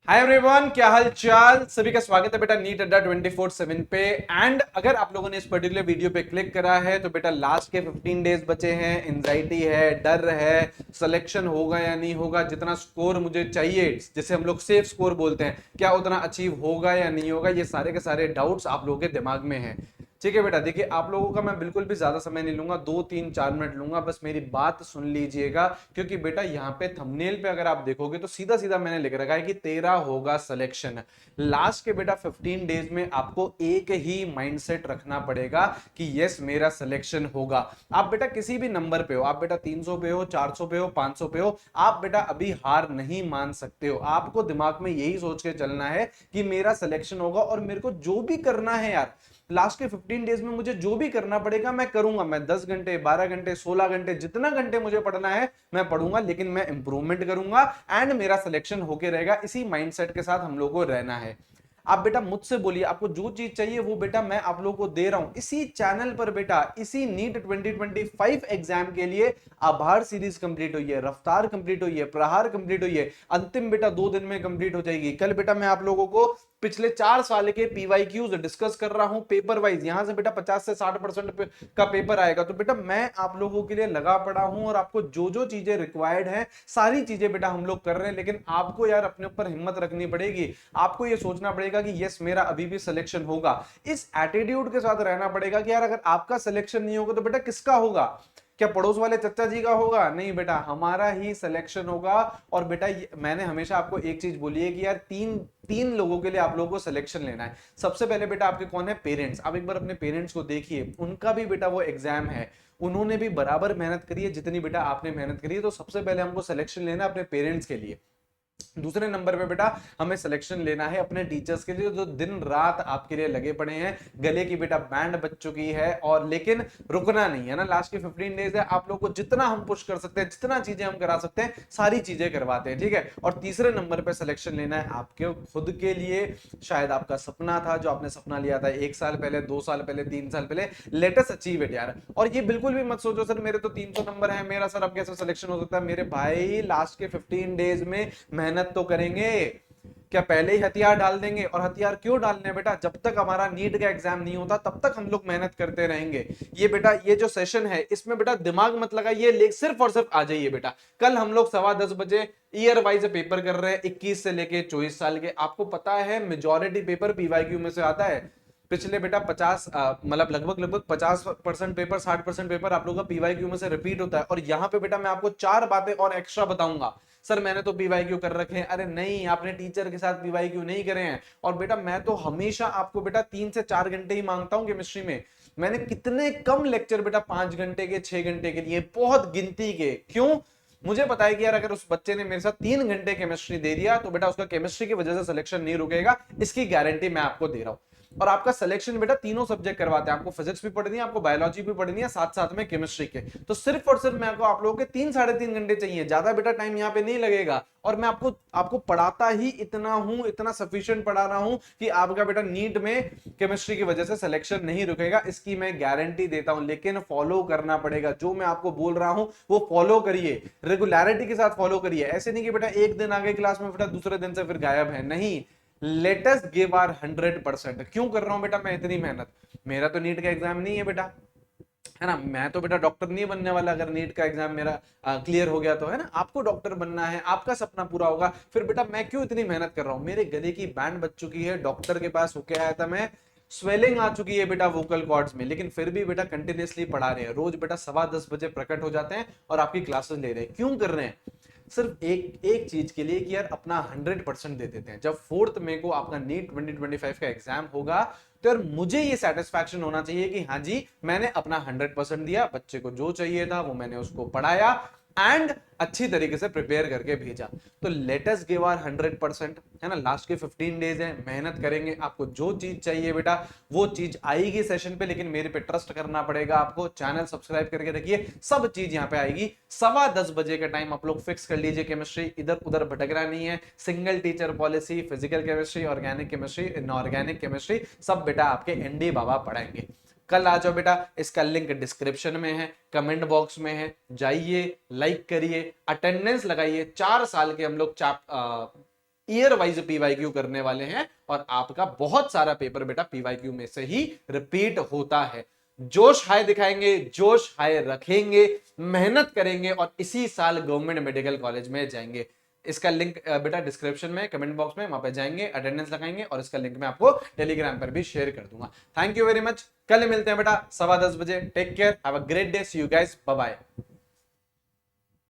Hi everyone, क्या हाल चाल। सभी का स्वागत है बेटा नीट अड्डा 24/7 पे। एंड अगर आप लोगों ने इस पर्टिकुलर वीडियो पे क्लिक करा है तो बेटा लास्ट के 15 डेज बचे हैं। एंजाइटी है, डर है, सिलेक्शन होगा या नहीं होगा, जितना स्कोर मुझे चाहिए जिसे हम लोग सेफ स्कोर बोलते हैं, क्या उतना अचीव होगा या नहीं होगा, ये सारे के सारे डाउट्स आप लोगों के दिमाग में हैं। ठीक है बेटा, देखिए आप लोगों का मैं बिल्कुल भी ज्यादा समय नहीं लूंगा, 2 3 4 मिनट लूंगा, बस मेरी बात सुन लीजिएगा। क्योंकि बेटा यहाँ पे थंबनेल पे अगर आप देखोगे तो सीधा सीधा मैंने लिख रखा है कि तेरा होगा सिलेक्शन। लास्ट के बेटा 15 डेज में आपको एक ही माइंडसेट रखना पड़ेगा कि यस मेरा सिलेक्शन होगा। आप बेटा किसी भी नंबर पे हो, आप बेटा 300 पे हो, 400 पे हो, 500 पे हो, आप बेटा अभी हार नहीं मान सकते हो। आपको दिमाग में यही सोच के चलना है कि मेरा सिलेक्शन होगा और मेरे को जो भी करना है यार, लास्ट के 15 डेज में मुझे जो भी करना पड़ेगा मैं करूंगा। मैं 10 घंटे, 12 घंटे, 16 घंटे, जितना घंटे मुझे पढ़ना है मैं पढ़ूंगा, लेकिन मैं इंप्रूवमेंट करूंगा एंड मेरा सिलेक्शन होके रहेगा। इसी माइंडसेट के साथ हम लोग को रहना है। आप बेटा मुझसे बोलिए, आपको जो चीज चाहिए वो बेटा मैं आप लोगों को दे रहा हूं इसी चैनल पर। बेटा इसी नीट 2025 एग्जाम के लिए आभार सीरीज कंप्लीट हुई है, रफ्तार कंप्लीट हुई है, प्रहार कंप्लीट हुई है, अंतिम बेटा 2 दिन में कंप्लीट हो जाएगी। कल बेटा मैं आप लोगों को पिछले 4 साल के पीवाईक्यूज डिस्कस कर रहा हूं पेपर वाइज। यहां से बेटा 50 से 60% का पेपर आएगा। तो बेटा मैं आप लोगों के लिए लगा पड़ा हूं और आपको जो जो चीजें रिक्वायर्ड है सारी चीजें बेटा हम लोग कर रहे हैं। लेकिन आपको यार अपने ऊपर हिम्मत रखनी पड़ेगी। आपको यह सोचना पड़ेगा कि यस मेरा अभी भी सिलेक्शन होगा। इस एटीट्यूड के साथ रहना पड़ेगा कि यार अगर आपका सिलेक्शन नहीं होगा तो बेटा किसका होगा? क्या पड़ोस वाले चचा जी का होगा? नहीं बेटा, हमारा ही सिलेक्शन होगा। और बेटा मैंने हमेशा आपको एक चीज बोली है कि यार तीन तीन लोगों के लिए आप लोगों को सिलेक्शन लेना है। सबसे पहले बेटा आपके कौन है? पेरेंट्स। आप एक बार अपने पेरेंट्स को देखिए, उनका भी बेटा वो एग्जाम है, उन्होंने भी बराबर मेहनत करी है जितनी बेटा आपने मेहनत करी है। तो सबसे पहले हमको सिलेक्शन लेना है अपने पेरेंट्स के लिए। दूसरे नंबर पे बेटा हमें सिलेक्शन लेना है अपने टीचर्स के लिए, जो दिन रात आपके लिए लगे पड़े हैं। गले की बेटा बैंड बज चुकी है और लेकिन रुकना नहीं है ना। लास्ट के 15 डेज है, आप लोग को जितना हम पुश कर सकते हैं, जितना चीजें हम करा सकते हैं सारी चीजें करवाते हैं। ठीक है। और तीसरे नंबर पे सिलेक्शन लेना है आपके खुद के लिए। शायद आपका सपना था, जो आपने सपना लिया था 1 साल पहले, 2 साल पहले, 3 साल पहले, लेटेस्ट अचीव इट यार। और ये बिल्कुल भी मत सोचो सर मेरे तो 300 नंबर है, मेरा सर अब कैसे सिलेक्शन हो सकता है। मेरे भाई लास्ट के 15 डेज में मेहनत तो करेंगे। क्या पहले ही हथियार डाल देंगे? और हथियार क्यों डालने हैं बेटा? जब तक हमारा नीट का एग्जाम नहीं होता तब तक हम लोग मेहनत करते रहेंगे। ये बेटा ये जो सेशन है इसमें बेटा दिमाग मत लगाइए, सिर्फ और सिर्फ आ जाइए बेटा। कल हम लोग 10:15 ईयर वाइज पेपर कर रहे हैं, 21 से लेके 24 साल के। आपको पता है मेजोरिटी पेपर पीवाईक्यू में से आता है। पिछले बेटा 50 मतलब लगभग लगभग 50% पेपर, 60% पेपर आप लोगों का पीवाईक्यू में से रिपीट होता है। और यहाँ पे बेटा मैं आपको 4 बातें और एक्स्ट्रा बताऊंगा। सर मैंने तो पीवाईक्यू कर रखे हैं। अरे नहीं, आपने टीचर के साथ पीवाईक्यू नहीं करे हैं। और बेटा मैं तो हमेशा आपको बेटा 3 से 4 घंटे ही मांगता हूं केमिस्ट्री में। मैंने कितने कम लेक्चर बेटा 5 घंटे के, 6 घंटे के लिए, बहुत गिनती के। क्यों? मुझे पता है कि यार अगर उस बच्चे ने मेरे साथ 3 घंटे केमिस्ट्री दे दिया तो बेटा उसका केमिस्ट्री की वजह से सिलेक्शन नहीं रुकेगा, इसकी गारंटी मैं आपको दे रहा हूं। और आपका सिलेक्शन बेटा तीनों सब्जेक्ट करवाते हैं। आपको फिजिक्स भी पढ़नी है, आपको बायोलॉजी भी पढ़नी है, साथ साथ में केमिस्ट्री के। तो सिर्फ और सिर्फ मैं आपको आप लोगों के 3 साढ़े 3 घंटे चाहिए, ज्यादा बेटा टाइम यहाँ पे नहीं लगेगा। और मैं आपको आपको पढ़ाता ही इतना हूं, इतना सफिशिएंट पढ़ा रहा हूं कि आपका बेटा नीट में केमिस्ट्री की वजह से सिलेक्शन नहीं रुकेगा, इसकी मैं गारंटी देता हूं। लेकिन फॉलो करना पड़ेगा, जो मैं आपको बोल रहा हूं वो फॉलो करिए, रेगुलरिटी के साथ फॉलो करिए। ऐसे नहीं कि बेटा एक दिन आ गए क्लास में बेटा दूसरे दिन से फिर गायब है, नहीं। Let us give our 100%। क्यों कर रहा हूं बेटा मैं इतनी मेहनत? मेरा तो नीट का एग्जाम नहीं है बेटा, है ना। मैं तो बेटा डॉक्टर नहीं बनने वाला। अगर नीट का एग्जाम मेरा क्लियर हो गया तो, है ना, आपको डॉक्टर बनना है, आपका सपना पूरा होगा। फिर बेटा मैं क्यों इतनी मेहनत कर रहा हूं? मेरे गले की बैंड बज चुकी है, डॉक्टर के पास होके आया था मैं, स्वेलिंग आ चुकी है बेटा वोकल कॉर्ड्स में, लेकिन फिर भी बेटा कंटिन्यूअसली पढ़ा रहे हैं। रोज बेटा 10:15 प्रकट हो जाते हैं और आपकी क्लासेस ले रहे हैं। क्यों कर रहे हैं? सिर्फ एक एक चीज के लिए कि यार अपना 100% दे देते हैं। जब 4 मई को आपका नीट 2025 का एग्जाम होगा तो यार मुझे ये सेटिस्फैक्शन होना चाहिए कि हाँ जी मैंने अपना 100% दिया, बच्चे को जो चाहिए था वो मैंने उसको पढ़ाया एंड अच्छी तरीके से प्रिपेयर करके भेजा। तो लेट अस गिव आवर 100%, है ना। लास्ट के 15 डेज है, मेहनत करेंगे। आपको जो चीज चाहिए बेटा वो चीज आएगी सेशन पे, लेकिन मेरे पे ट्रस्ट करना पड़ेगा आपको। चैनल सब्सक्राइब करके रखिए, सब चीज यहाँ पे आएगी। 10:15 का टाइम आप लोग फिक्स कर लीजिए। केमिस्ट्री इधर उधर भटकना नहीं है। Single teacher policy, physical chemistry, organic chemistry, inorganic chemistry, सब बेटा आपके एनडी बाबा पढ़ाएंगे। कल आ जाओ बेटा, इसका लिंक डिस्क्रिप्शन में है, कमेंट बॉक्स में है, जाइए लाइक करिए, अटेंडेंस लगाइए। 4 साल के हम लोग ईयर वाइज पीवाईक्यू करने वाले हैं और आपका बहुत सारा पेपर बेटा पीवाईक्यू में से ही रिपीट होता है। जोश हाई दिखाएंगे, जोश हाई रखेंगे, मेहनत करेंगे और इसी साल गवर्नमेंट मेडिकल कॉलेज में जाएंगे। इसका लिंक बेटा डिस्क्रिप्शन में, कमेंट बॉक्स में, वहां पे जाएंगे, अटेंडेंस लगाएंगे और इसका लिंक मैं आपको टेलीग्राम पर भी शेयर कर दूंगा। Thank you very much. कल मिलते हैं बेटा 10:15 बजे। Take care, have a great day, see you guys, bye bye.